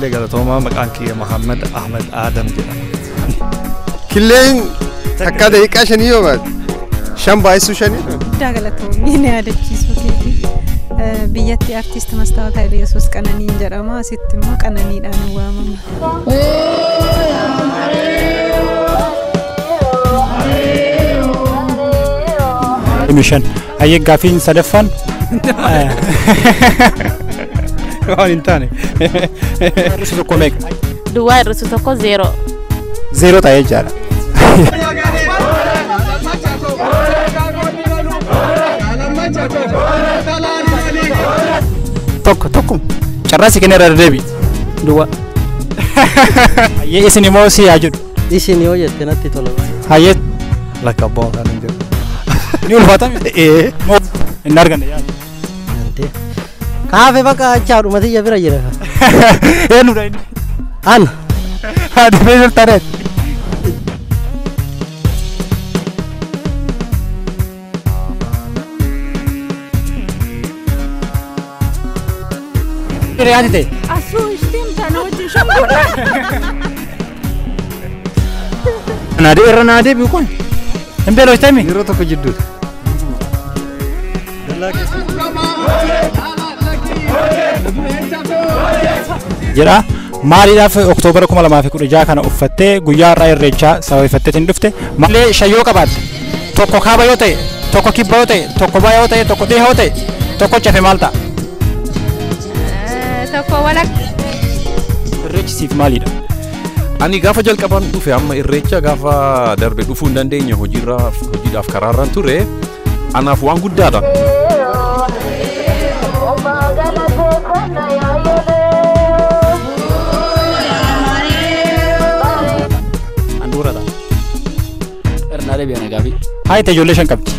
baay'ee galatooma maqaan kiyya Muhammad Ahmed Adam jedhama. Killeen takka daqiiqaa shanii yoo baate shan baay'isuu shanii. Guddaa galatoomi ni yaadachiisuu keeti. Biyyatti artiist Mastaawota Yesuus Qananiin jedhama. Asitti immoo Qananiidhaan waamama. Mishan ayyee gaafiin sadaffaan waan hin taane irreechi tokko meeqa? Duwwaa irreechi tokko 0 ta'ee jira. Tokko carraasi kenna irra deebi duwwaa. Ayyee isin immoo si yaa jedhu. Isin yoo jette natti tola. Ayyee Lakkabbaa kan hin jiru. ni ulfaatame? Hin arganne yaadu. Kaafe bakka achaadhu matiyya bira jira. Eenyudha inni? Ana. Haadha beeksisa tareet. Reyaati ta'e. Asuu ishtiin kana wajjin shabbura. Naadee irra naadee biikon. Hin beelooftami? Yeroo tokko jidduudha. Jedha maaliidhaaf Oktoobara 2016 kana uffattee guyyaa irraa Irreechaa sababeeffatteetiin dhufte malee shayyoo qabaatte tokko kaaba yoo ta'e tokko kibba yoo ta'e tokko bayaa yoo ta'e tokko dhiha yoo ta'e tokko chafe maal ta'a? Tokko walakka. Irreechi siif maalidha? Ani gaafa jalqabaan dhufe amma Irreecha gaafa darbe dhufuu hin dandeenye hojiidhaaf karaarraan ture anaaf waan guddaadha. Hayi ijoollee 5 qabdi.